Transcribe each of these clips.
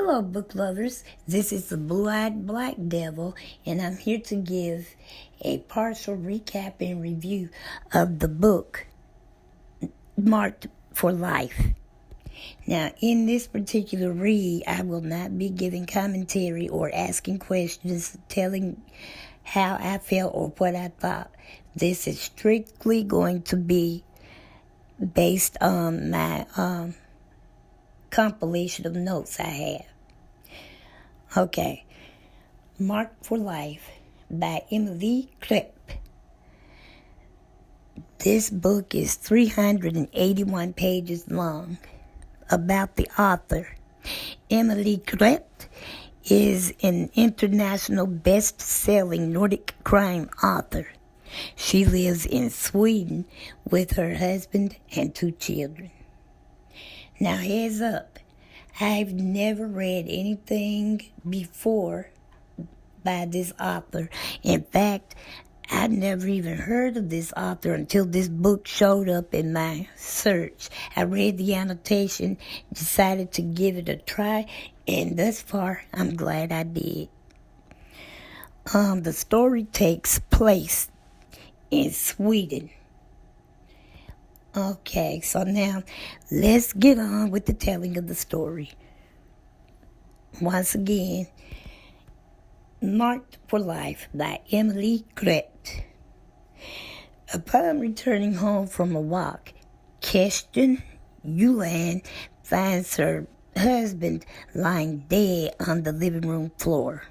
Hello, book lovers. This is the Blue-Eyed Black Devil, and I'm here to give a partial recap and review of the book Marked for Life. Now, in this particular read, I will not be giving commentary or asking questions, telling how I felt or what I thought. This is strictly going to be based on my compilation of notes I have. Okay. Marked for Life by Emily Klepp. This book is 381 pages long. About the author. Emily Klepp is an international best-selling Nordic crime author. She lives in Sweden with her husband and 2 children. Now, heads up, I've never read anything before by this author. In fact, I'd never even heard of this author until this book showed up in my search. I read the annotation, decided to give it a try, and thus far, I'm glad I did. The story takes place in Sweden. Okay, so now let's get on with the telling of the story. Once again, Marked for Life by Emily Klepp. Upon returning home from a walk, Kirsten Ulan finds her husband lying dead on the living room floor.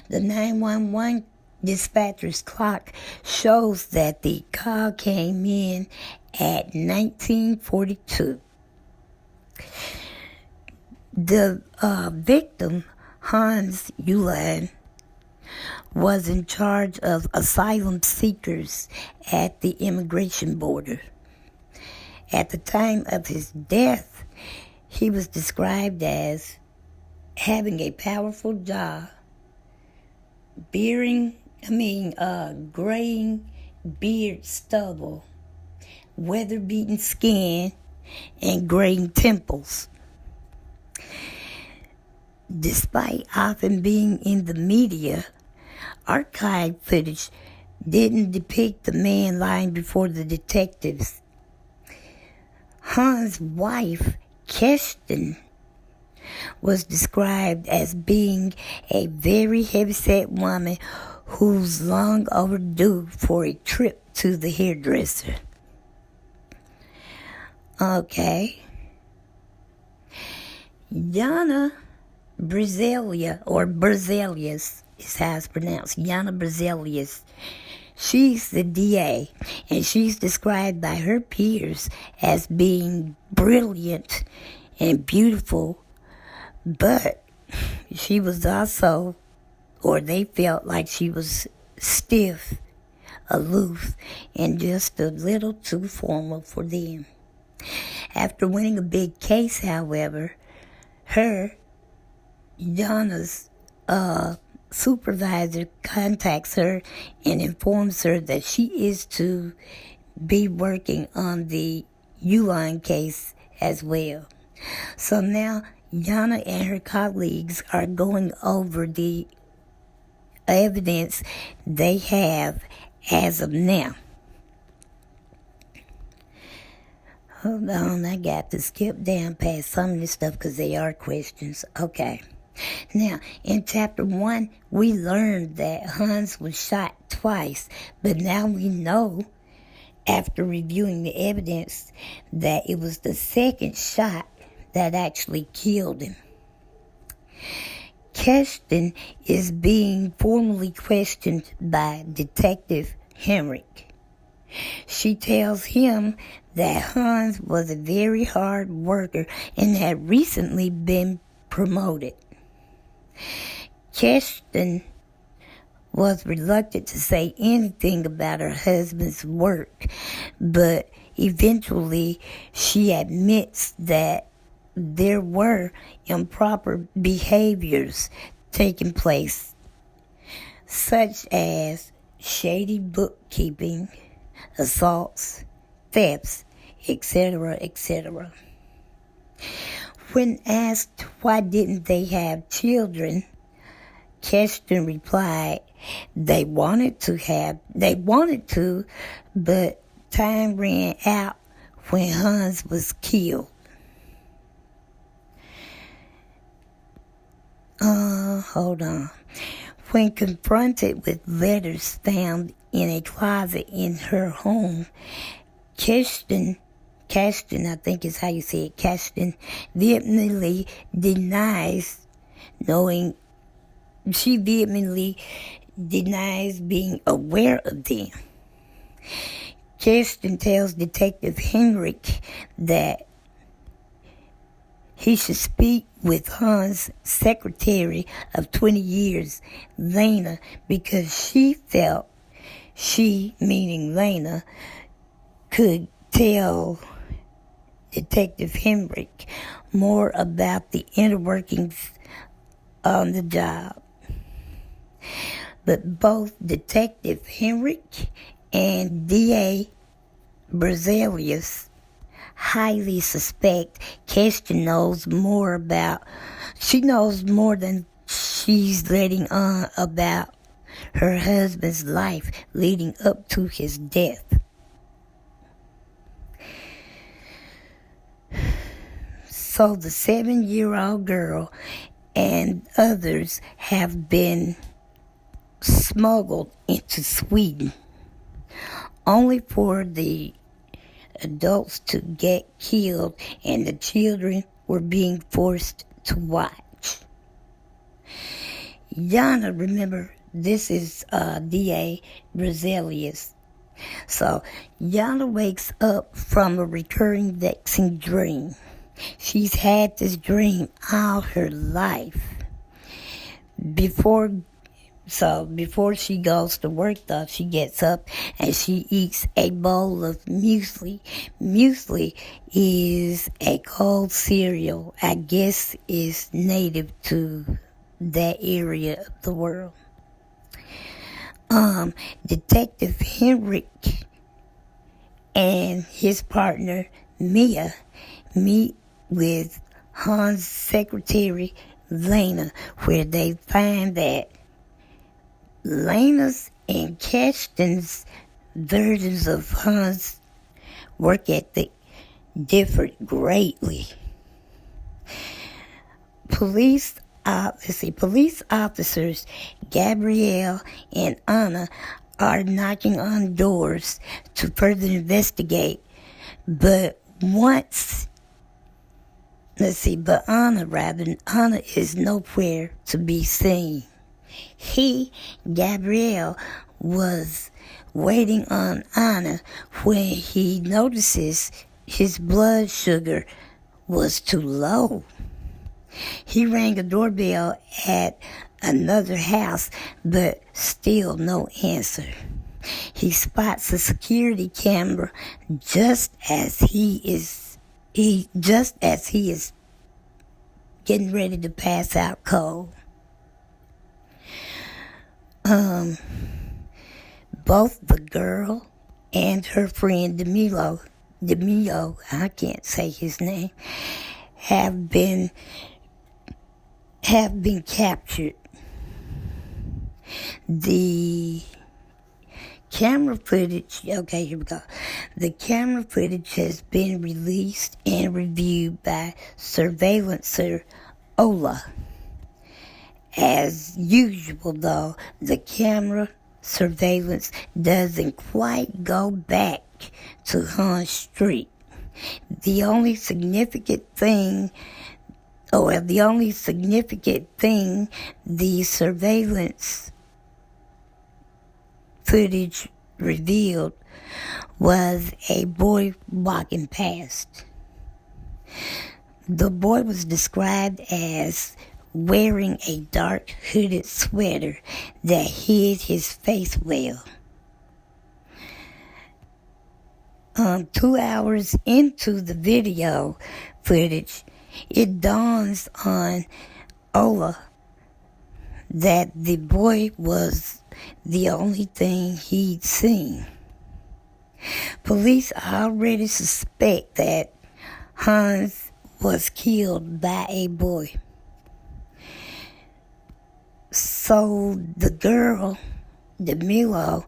The 911 dispatcher's clock shows that the call came in at 1942. The victim, Hans Ulan, was in charge of asylum seekers at the immigration border. At the time of his death, he was described as having a powerful jaw, graying beard stubble, weather-beaten skin, and graying temples. Despite often being in the media, archive footage didn't depict the man lying before the detectives. Hans' wife, Kirsten, was described as being a very heavyset woman who's long overdue for a trip to the hairdresser. Okay. Jana Berzelius is how it's pronounced. Jana Berzelius. She's the DA, and she's described by her peers as being brilliant and beautiful, but she was also, or they felt like she was stiff, aloof, and just a little too formal for them. After winning a big case, however, Jana's supervisor contacts her and informs her that she is to be working on the Ulan case as well. So now Jana and her colleagues are going over the evidence they have as of now. Hold on, I got to skip down past some of this stuff because they are questions. Okay. Now, in chapter 1, we learned that Hans was shot twice, but now we know, after reviewing the evidence, that it was the second shot that actually killed him. Kirsten is being formally questioned by Detective Henrik. She tells him that Hans was a very hard worker and had recently been promoted. Kirsten was reluctant to say anything about her husband's work, but eventually she admits that there were improper behaviors taking place, such as shady bookkeeping, assaults, thefts, etc., etc. When asked why didn't they have children, Kirsten replied, they wanted to, but time ran out when Hans was killed. Hold on. When confronted with letters found in a closet in her home, Kirsten, I think is how you say it, Kirsten, vehemently denies being aware of them. Kirsten tells Detective Henrik that he should speak with Hans' secretary of 20 years, Lena, because she felt meaning Lena, could tell Detective Henrik more about the inner workings on the job. But both Detective Henrik and DA Berzelius highly suspect Kirsten knows more than she's letting on about her husband's life leading up to his death. So the 7-year-old girl and others have been smuggled into Sweden, only for the adults to get killed and the children were being forced to watch. Yana, remember, this is D.A. Berzelius. So Yana wakes up from a recurring vexing dream. She's had this dream all her life. Before she goes to work, though, she gets up and she eats a bowl of muesli. Muesli is a cold cereal. I guess is native to that area of the world. Detective Henrik and his partner Mia meet with Hans' secretary Lena, where they find that Lena's and Kirsten's versions of Hans' work ethic differed greatly. Police officers Gabrielle and Anna are knocking on doors to further investigate, but Anna is nowhere to be seen. Gabrielle, was waiting on Anna when he notices his blood sugar was too low. He rang a doorbell at another house, but still no answer. He spots a security camera just as he is getting ready to pass out cold. Both the girl and her friend Demio, I can't say his name, have been captured. The camera footage, okay, here we go. The camera footage has been released and reviewed by surveillancer Ola. As usual, though, the camera surveillance doesn't quite go back to Hans Street. The only significant thing the surveillance footage revealed was a boy walking past. The boy was described as wearing a dark hooded sweater that hid his face well. 2 hours into the video footage, it dawns on Ola that the boy was the only thing he'd seen. Police already suspect that Hans was killed by a boy. So the girl, Demilo,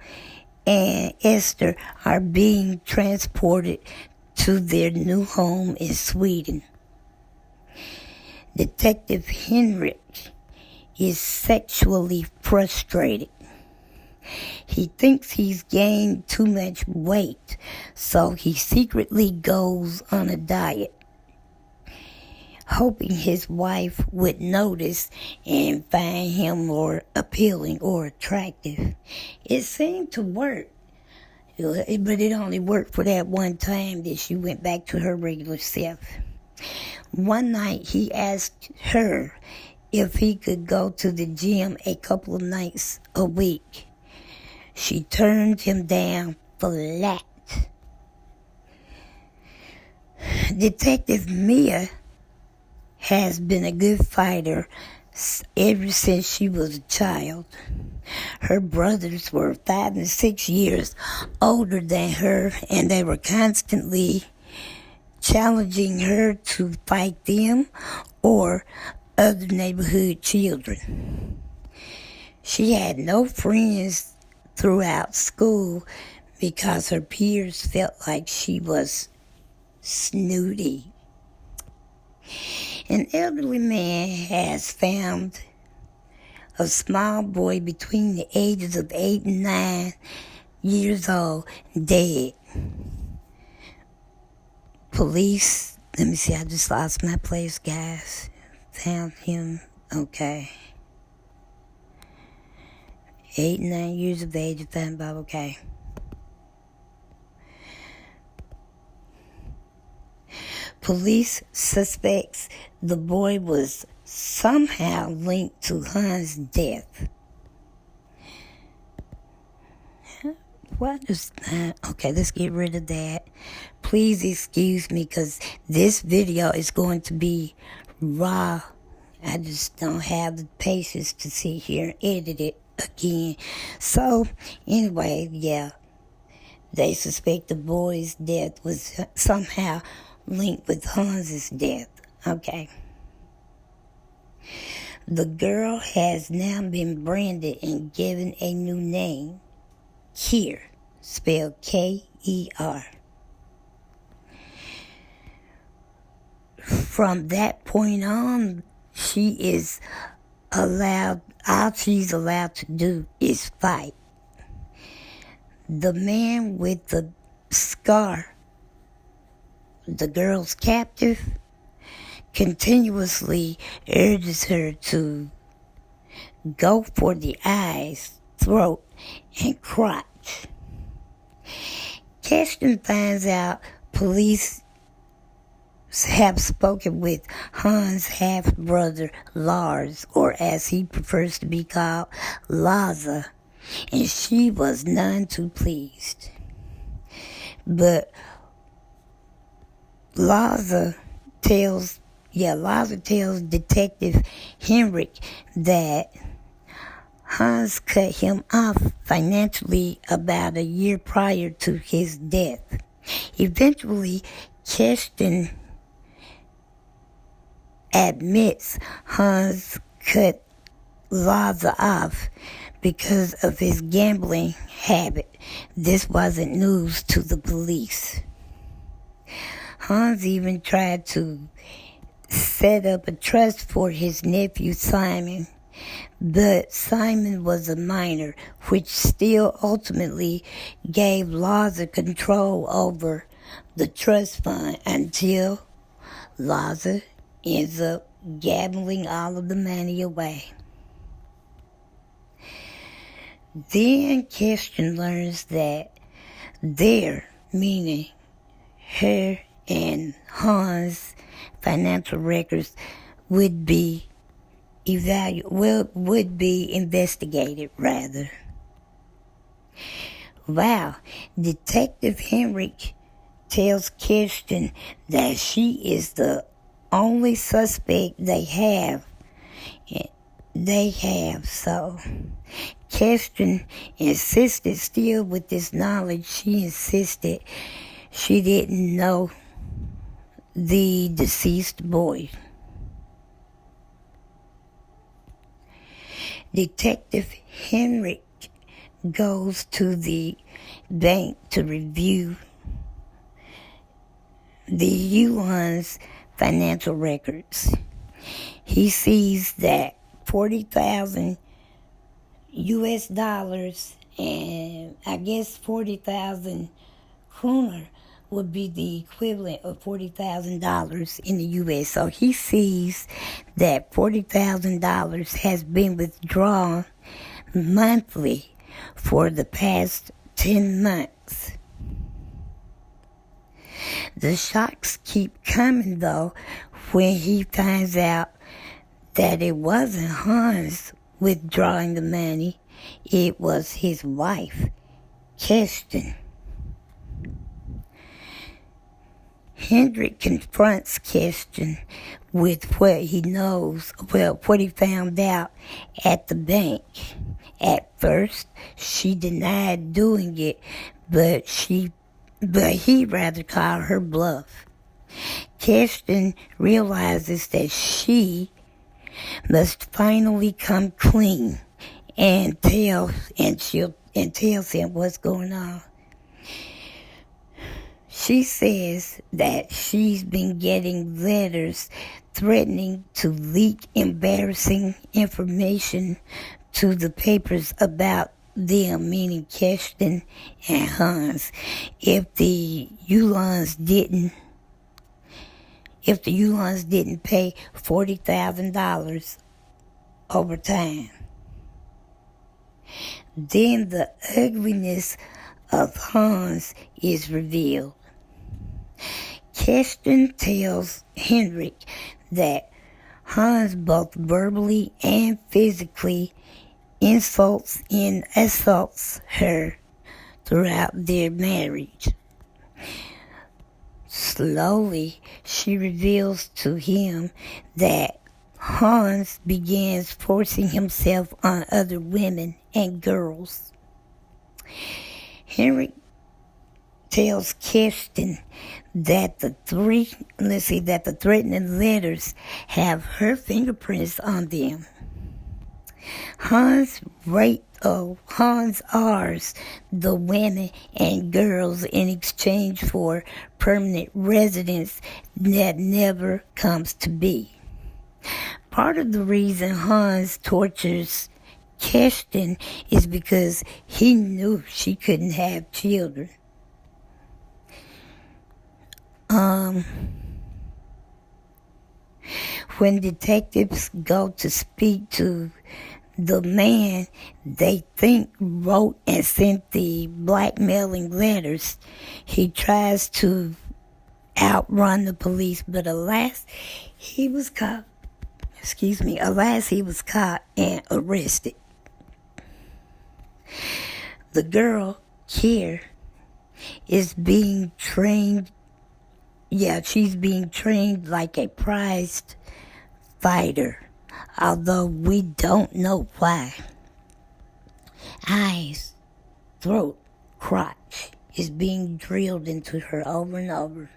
and Esther are being transported to their new home in Sweden. Detective Henrik is sexually frustrated. He thinks he's gained too much weight, so he secretly goes on a diet, hoping his wife would notice and find him more appealing or attractive. It seemed to work, but it only worked for that one time that she went back to her regular self. One night he asked her if he could go to the gym a couple of nights a week. She turned him down flat. Detective Mia has been a good fighter ever since she was a child. Her brothers were 5 and 6 years older than her, and they were constantly challenging her to fight them or other neighborhood children. She had no friends throughout school because her peers felt like she was snooty. An elderly man has found a small boy between the ages of 8 and 9 years old dead. Police, let me see, I just lost my place, guys. Found him, okay. 8 and 9 years of age, found Bob, okay. Police suspects the boy was somehow linked to Hans' death. What is that? Okay, let's get rid of that. Please excuse me, because this video is going to be raw. I just don't have the patience to sit here and edit it again. So, anyway, yeah. They suspect the boy's death was somehow linked with Hans' death. Okay. The girl has now been branded and given a new name. Keir, spelled K-E-R. From that point on, she is allowed, all she's allowed to do is fight. The man with the scar, the girl's captive, continuously urges her to go for the eyes, throat, and crotch. Kirsten finds out police have spoken with Hans' half-brother Lars, or as he prefers to be called, Laza, and she was none too pleased. But Laza tells Detective Henrik that Hans cut him off financially about a year prior to his death. Eventually, Kirsten admits Hans cut Laza off because of his gambling habit. This wasn't news to the police. Hans even tried to set up a trust for his nephew Simon, but Simon was a minor, which still ultimately gave Laza control over the trust fund until Laza ends up gambling all of the money away. Then Kirsten learns that their, meaning her and Hans' financial records would be investigated, rather. Wow. Detective Henrik tells Kirsten that she is the only suspect they have. So Kirsten insisted, still with this knowledge, she insisted she didn't know the deceased boy. Detective Henrik goes to the bank to review the Ulan's financial records. He sees that 40,000 US dollars and I guess 40,000 kroner would be the equivalent of $40,000 in the US. So he sees that $40,000 has been withdrawn monthly for the past 10 months. The shocks keep coming, though, when he finds out that it wasn't Hans withdrawing the money, it was his wife, Kirsten. Hendrik confronts Kirsten with what he knows, what he found out at the bank. At first, she denied doing it, but he rather called her bluff. Kirsten realizes that she must finally come clean and tells him what's going on. She says that she's been getting letters threatening to leak embarrassing information to the papers about them, meaning Kirsten and Hans, if the Ulans didn't pay $40,000 over time. Then the ugliness of Hans is revealed. Kirsten tells Henrik that Hans both verbally and physically insults and assaults her throughout their marriage. Slowly, she reveals to him that Hans begins forcing himself on other women and girls. Henrik tells Kirsten that the threatening letters have her fingerprints on them. Hans R's the women and girls in exchange for permanent residence that never comes to be. Part of the reason Hans tortures Kirsten is because he knew she couldn't have children. When detectives go to speak to the man they think wrote and sent the blackmailing letters, he tries to outrun the police, but alas, he was caught and arrested. The girl, Kier, is being trained. She's being trained like a prized fighter, although we don't know why. Eyes, throat, crotch is being drilled into her over and over.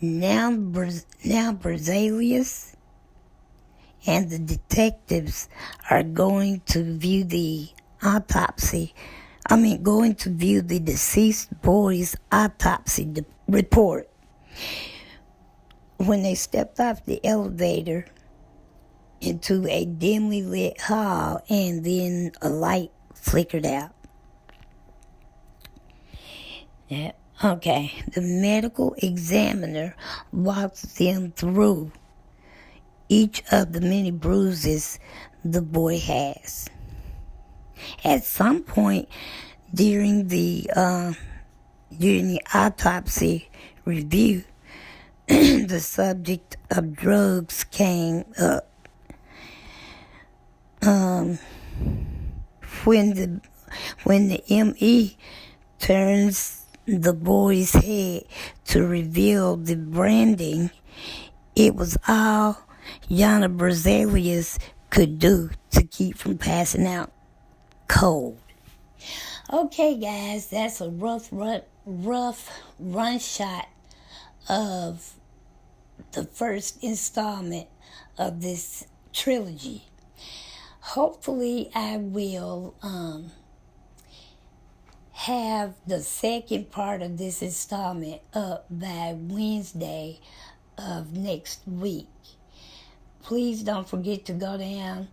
Now Berzelius and the detectives are going to view the deceased boy's autopsy report. When they stepped off the elevator into a dimly lit hall, and then a light flickered out. The medical examiner walks them through each of the many bruises the boy has. At some point during the autopsy review, the subject of drugs came up. When the ME turns the boy's head to reveal the branding, it was all Yana Berzelius could do to keep from passing out cold. Okay, guys, that's a rough run shot of the first installment of this trilogy. Hopefully, I will have the second part of this installment up by Wednesday of next week. Please don't forget to go down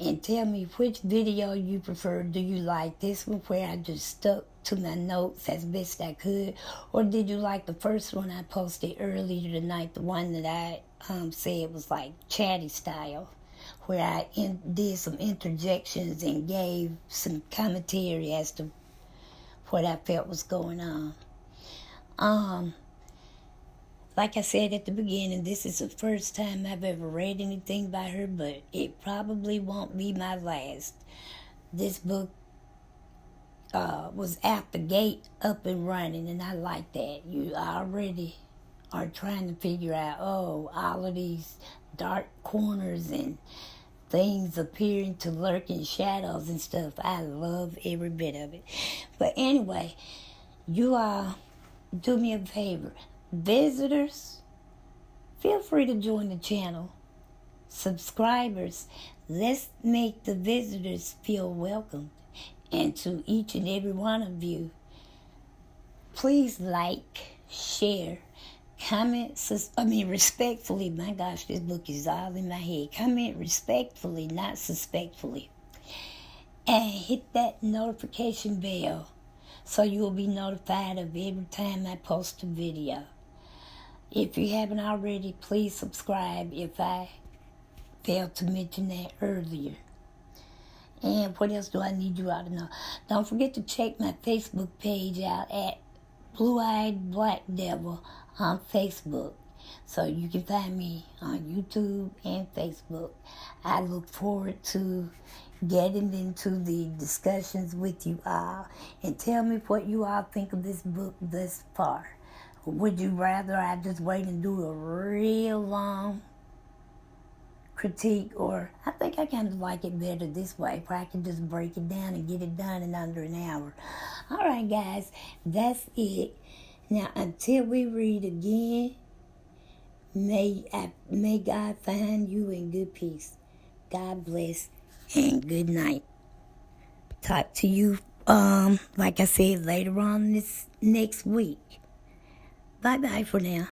and tell me which video you prefer. Do you like this one where I just stuck to my notes as best I could? Or did you like the first one I posted earlier tonight, the one that I said was like chatty style, where I did some interjections and gave some commentary as to what I felt was going on. Like I said at the beginning, this is the first time I've ever read anything by her, but it probably won't be my last. This book was out the gate up and running, and I like that. You already are trying to figure out, all of these dark corners and things appearing to lurk in shadows and stuff. I love every bit of it. But anyway, you all do me a favor. Visitors, feel free to join the channel. Subscribers, let's make the visitors feel welcome. And to each and every one of you, please like, share, comment, respectfully. My gosh, this book is all in my head. Comment respectfully, not suspectfully. And hit that notification bell so you will be notified of every time I post a video. If you haven't already, please subscribe if I failed to mention that earlier. And what else do I need you all to know? Don't forget to check my Facebook page out at blueeyedblackdevil on Facebook. So you can find me on YouTube and Facebook. I look forward to getting into the discussions with you all. And tell me what you all think of this book thus far. Would you rather I just wait and do a real long critique, or I think I kind of like it better this way, where I can just break it down and get it done in under an hour. All right, guys, that's it. Now, until we read again, may God find you in good peace. God bless and good night. Talk to you, like I said, later on this next week. Bye-bye for now.